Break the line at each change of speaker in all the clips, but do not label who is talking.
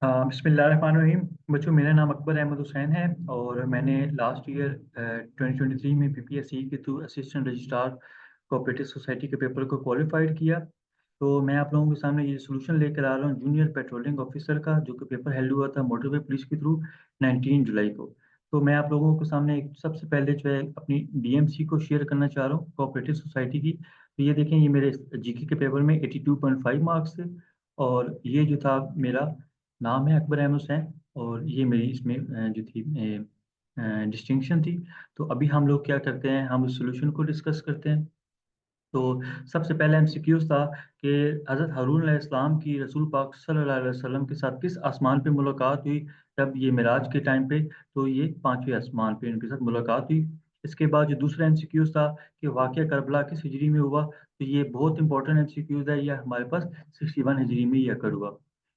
बिस्मिल्लाहिर्रहमानिर्रहीम। बच्चों, मेरा नाम अकबर अहमद हुसैन है और मैंने लास्ट ईयर 2023 में पीपीएससी के through assistant registrar cooperative society के पेपर को क्वालिफाइड किया। तो मैं आप लोगों के सामने ये सोल्यूशन लेकर आ रहा हूँ जूनियर पेट्रोलिंग ऑफिसर का, जो कि पेपर हेल्ड हुआ था मोटरवे पुलिस के थ्रू 19 जुलाई को। तो मैं आप लोगों के सामने सबसे पहले जो है अपनी डीएमसी को शेयर करना चाह रहा हूँ कोऑपरेटिव सोसाइटी की। तो ये देखें, ये मेरे जीके के पेपर में 82.5 मार्क्स थे और ये जो था मेरा नाम है अकबर अहमद हुसैन और ये मेरी इसमें जो थी डिस्टिंक्शन थी। तो अभी हम लोग क्या करते हैं, हम इस सोल्यूशन को डिस्कस करते हैं। तो सबसे पहले एमसीक्यूज था कि हज़रत हारून अलैहिस्सलाम की रसूल पाक सल्लल्लाहु अलैहि वसल्लम के साथ किस आसमान पे मुलाकात हुई। तब ये मिराज के टाइम पे, तो ये पांचवें आसमान पे इनके साथ मुलाकात हुई। इसके बाद जो दूसरा एमसीक्यूज था कि वाक़या करबला किस हिजरी में हुआ, तो ये बहुत इंपॉर्टेंट एमसीक्यूज है। ये हमारे पास 61 हिजरी में ये अकर हुआ।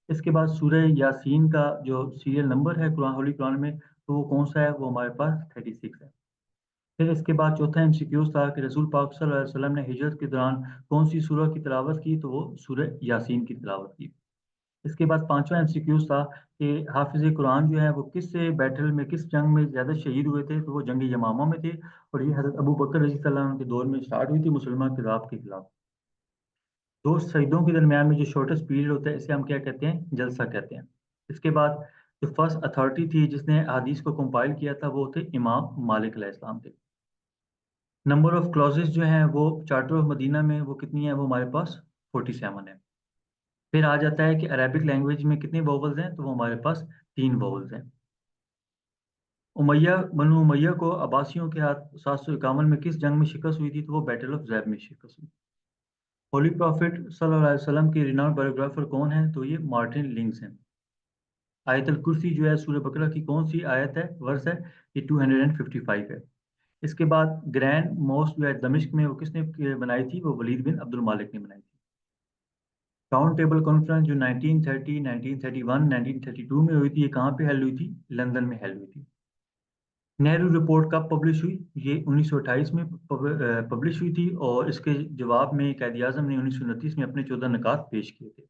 इसके बाद सूरह यासीन का जो सीरियल नंबर है कुरान होली कुरान में, तो वो कौन सा है, वो हमारे पास 36 है। फिर इसके बाद चौथा एमसीक्यू था कि रसूल पाक सल्लल्लाहु अलैहि वसल्लम ने हिजरत के दौरान कौन सी सूरह की तिलावत की, तो वो सूरह यासीन की तिलावत की। इसके बाद पांचवा एमसीक्यू था कि हाफिज कुरान जो है वो किस बैटल में, किस जंग में ज़्यादा शहीद हुए थे, तो वो जंग यमामा में थे। और ये हज़रत अबू बकर रज़ी अल्लाह अन्हु के दौर में स्टार्ट हुई थी मुसलमान किताब के खिलाफ। दो शहीदों के दरमियान में जो शॉर्टेस्ट पीरियड होता है, इसे हम क्या कहते हैं, जलसा कहते हैं। इसके बाद जो फर्स्ट अथॉरिटी थी जिसने हदीस को कंपाइल किया था, वो थे इमाम मालिक अलैहिस्सलाम थे। नंबर ऑफ क्लॉजेस जो हैं वो चार्टर ऑफ मदीना में वो कितनी है, वो हमारे पास 47 है। फिर आ जाता है कि अरेबिक लैंग्वेज में कितने वोवल्स हैं, तो वो हमारे पास 3 वोवल्स हैं। उमैया बनु उमैया को अब्बासियों के हाथ 751 में किस जंग में शिकस्त हुई थी, तो वो बैटल ऑफ ज़ैब में शिकस्त हुई। होली प्रॉफिट सल्लल्लाहु अलैहि वसल्लम के रिनाउंड बायोग्राफर कौन है, तो ये मार्टिन लिंक्स हैं। आयतल कुर्सी जो है सूरह बकरा की कौन सी आयत है, वर्स है, ये 255 है। इसके बाद ग्रैंड मोस्ट जो है दमिश्क में, वो किसने बनाई थी, वो वलीद बिन अब्दुल मालिक ने बनाई थी। राउंड टेबल कॉन्फ्रेंस जो 1930, 1931, 1932 में हुई थी, ये कहाँ पे हेल्ड हुई थी, लंदन में हेल्ड हुई थी। नेहरू रिपोर्ट कब पब्लिश हुई, ये 1928 में पब्लिश हुई थी और इसके जवाब में कायद आज़म ने 1929 में अपने 14 निकात पेश किए थे।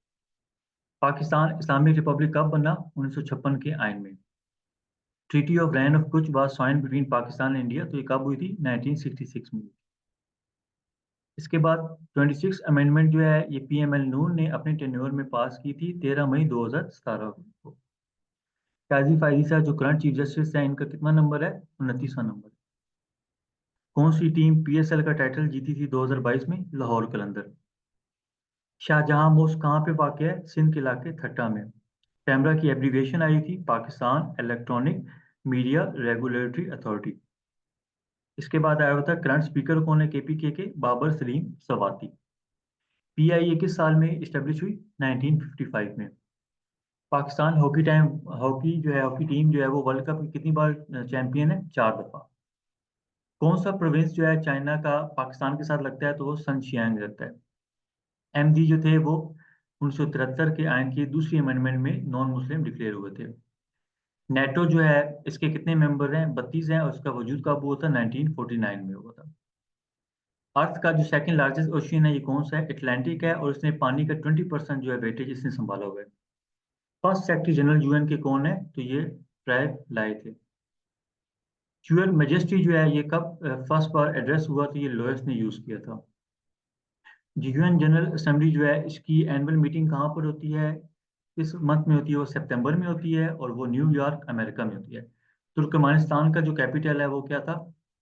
पाकिस्तान इस्लामिक रिपब्लिक कब बना, 1956 के आइन में। Treaty of Rann of Kutch was sign between Pakistan and India, तो ये कब हुई थी, 1966 में। इसके बाद 26 अमेंडमेंट जो है ये पीएमएल नून ने अपने टेन्योर में पास की थी 13 मई 2017 को। काजी फायजीसा जो करंट चीफ जस्टिस है, इनका कितना नंबर है, 29वां नंबर। कौन सी टीम पीएसएल का टाइटल जीती थी 2022 में, लाहौर कलंदर। शाहजहां मोस्ट कहाँ पे वाक़ है, सिंध के इलाके ठट्टा में। कैमरा की एब्रीविएशन आई थी Pakistan electronic media regulatory authority. इसके बाद आया हुआ था करंट स्पीकर कौन है केपीके के, बाबर सलीम सवाती। पीआईए किस साल में इस्टेब्लिश हुई, 1955 में। पाकिस्तान हॉकी जो है, हॉकी टीम जो है वो वर्ल्ड कप की कितनी बार चैंपियन है, 4 दफा। कौन सा प्रोविंस जो है चाइना का पाकिस्तान के साथ लगता है, तो वो सनशियांग लगता है। एमडी जो थे वो 1973 के आयन की दूसरी अमेंडमेंट में नॉन मुस्लिम डिक्लेयर हुए थे। नेटो जो है इसके कितने मेंबर हैं, 32 हैं और इसका वजूद कब हुआ था, 1949 में हुआ था। अर्थ का जो सेकंड लार्जेस्ट ओशियन है, ये कौन सा है, अटलांटिक है और इसने पानी का 20% जो है वेटेज इसने संभाला हुआ है। फर्स्ट सेक्रेटरी जनरल यूएन के कौन है, तो ये ट्राइब लाए थे। फ्यूअल मैजेस्टी जो है ये कब फर्स्ट बार एड्रेस हुआ, तो ये लोएस ने यूज किया था। यूएन जनरल असेंबली जो है इसकी एनुअल मीटिंग कहाँ पर होती है, इस मंथ में होती है, वो सितंबर में होती है और वो न्यूयॉर्क अमेरिका में होती है। तुर्कमेनिस्तान का जो कैपिटल है वो क्या था,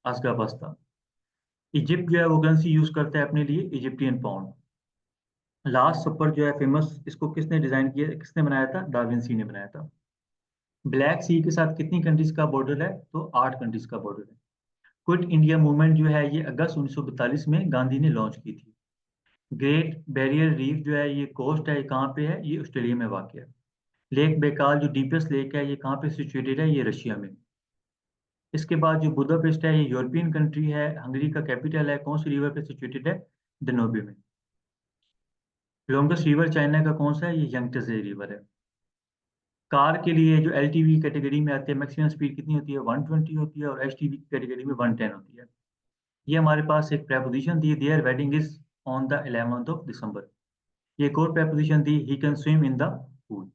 अशगाबस था। इजिप्ट जो है वो करेंसी यूज करता है अपने लिए, इजिप्टियन पाउंड। लास्ट सपर जो है फेमस, इसको किसने डिजाइन किया, किसने बनाया था, डाविंसी ने बनाया था। ब्लैक सी के साथ कितनी कंट्रीज का बॉर्डर है, तो 8 कंट्रीज का बॉर्डर है। क्विट इंडिया मूवमेंट जो है ये अगस्त 1942 में गांधी ने लॉन्च की थी। ग्रेट बैरियर रीफ जो है ये कोस्ट है, ये कहाँ पे है, ये ऑस्ट्रेलिया में वाक़ है। लेक बेकाल जो डीपेस्ट लेक है, ये कहाँ पे सिचुएटेड है, ये रशिया में। इसके बाद जो बुदापेस्ट है, ये यूरोपियन कंट्री है। हंगरी का कैपिटल है, कौन सी रिवर पे सिचुएटेड है, डनोबे में। लॉन्गेस्ट रिवर चाइना का कौन सा है, ये यंगत्से रिवर है। कार के लिए जो एलटीवी कैटेगरी में आते हैं, मैक्सिमम स्पीड कितनी होती है, 120 होती है और एचटीवी कैटेगरी में 110 होती है। ये हमारे पास एक प्रेपोजिशन थी, their wedding is on the 11th of December. ये एक और प्रेपोजिशन थी, he can swim in the pool.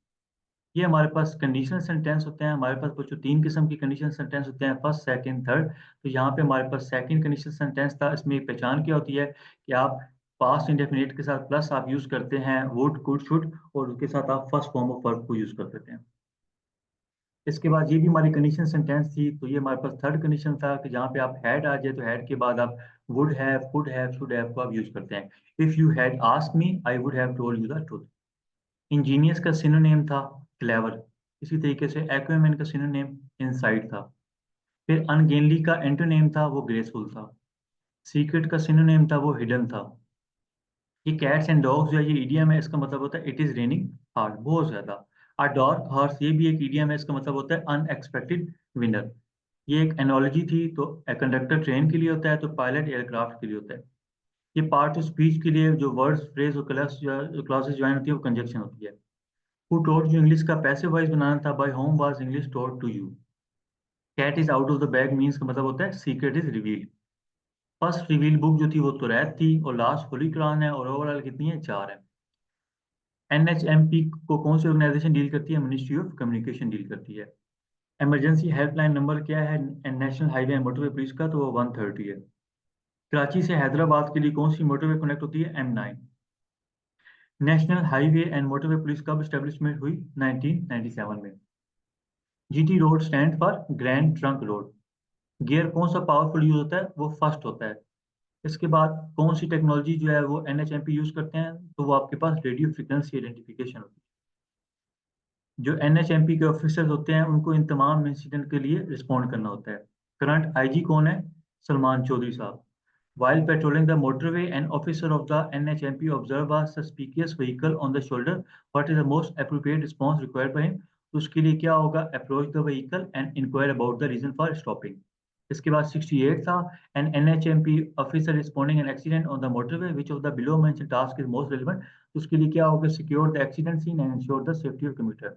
ये हमारे पास कंडीशनल सेंटेंस होते हैं। हमारे पास वो जो 3 किस्म के कंडीशनल सेंटेंस होते हैं, फर्स्ट, सेकंड, थर्ड। तो यहाँ पे हमारे पास सेकंड कंडीशनल सेंटेंस था। इसमें एक पहचान क्या होती है कि आप पास्ट इंडेफिनिट के साथ प्लस आप यूज़ करते हैं वुड, कुड, शुड, और उसके साथ आप फर्स्ट फॉर्म ऑफ वर्ब को यूज़ कर देते हैं। इसके बाद ये भी हमारी कंडीशन सेंटेंस थी, तो ये हमारे पास थर्ड कंडीशन था कि जहाँ पे आप हैड आ जाए तो हैड के बाद आप would have, could have, should have को आप यूज़ करते हैं। If you had asked me I would have told you the truth. Angénieux का सिनोनिम था क्लेवर। इसी तरीके से एक्वामैन का सिनोनिम इनसाइट था। फिर अनगेनली का एंटोनिम था वो ग्रेसफुल था। सीक्रेट का सिनोनिम था वो हिडन था। ये कैट्स एंड डॉग्स जो है ये ईडियम है, इसका मतलब होता है इट इज रेनिंग हार्ड, बहुत ज्यादा। अ डार्क हॉर्स ये भी एक ईडियम है, इसका मतलब होता है अनएक्सपेक्टेड विनर। ये एक एनोलॉजी थी, तो कंडक्टर ट्रेन के लिए होता है, तो पायलट एयरक्राफ्ट के लिए होता है। ये पार्ट ऑफ स्पीच के लिए जो वर्ड्स, फ्रेज और क्लासेस ज्वाइन होती है वो कंजक्शन होती है। हु टोल्ड यू इंग्लिश का पैसिव वॉइस बनाना था, by whom was English told to you. Cat is out of the bag means का मतलब होता है secret is revealed. First reveal book जो थी वो तुरैत थी, और लास्ट होली कुरान है, और ओवरऑल कितनी है, 4 है। एनएचएमपी को कौन सी ऑर्गेनाइजेशन डील करती है, मिनिस्ट्री ऑफ कम्युनिकेशन डील करती है। इमरजेंसी हेल्पलाइन नंबर क्या है national highway and motorway police का, तो वो 130 है। कराची से हैदराबाद के लिए कौन सी मोटरवे कनेक्ट होती है, M9। National highway and motorway police कब स्टेब्लिशमेंट हुई, 1997 में। GT road stand for grand trunk road. Gear कौन सा पावरफुल यूज होता है, वो फर्स्ट होता है। इसके बाद कौन सी टेक्नोलॉजी जो है वो एनएचएमपी यूज करते हैं, तो वो आपके पास रेडियो फ्रिक्वेंसी आइडेंटिफिकेशन होती है। जो एनएचएमपी के ऑफिसर्स होते हैं उनको इन तमाम इंसिडेंट के लिए रिस्पॉन्ड करना होता है। करंट आईजी कौन है, सलमान चौधरी साहब। While patrolling the motorway, an officer of the NHMP observed a suspicious vehicle on the shoulder. What is the most appropriate response required by him? तो उसके लिए क्या होगा, approach the vehicle and inquire about the reason for stopping। इसके बाद 68 था, an NHMP officer responding an accident on the motorway, which of the below mentioned task is most relevant? तो उसके लिए क्या होगा, secure the accident scene and ensure the safety of commuter।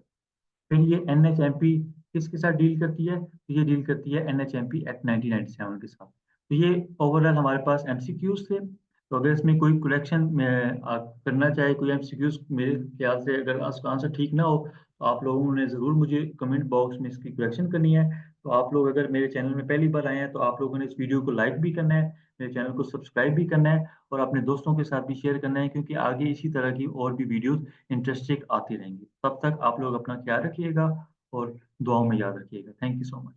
फिर ये एनएचएमपी किसके साथ डील करती है, तो ये डील करती है एनएचएमपी एक्ट 1997 के साथ। तो ये ओवरऑल हमारे पास एमसीक्यूज थे। तो अगर इसमें कोई करेक्शन करना चाहे, कोई एमसीक्यूज मेरे ख्याल से अगर उसका आंसर ठीक ना हो, तो आप लोगों ने ज़रूर मुझे कमेंट बॉक्स में इसकी करेक्शन करनी है। तो आप लोग अगर मेरे चैनल में पहली बार आए हैं तो आप लोगों ने इस वीडियो को लाइक भी करना है, मेरे चैनल को सब्सक्राइब भी करना है, और अपने दोस्तों के साथ भी शेयर करना है, क्योंकि आगे इसी तरह की और भी वीडियोस इंटरेस्टिंग आती रहेंगी। तब तक आप लोग अपना ख्याल रखिएगा और दुआओं में याद रखिएगा। Thank you so much.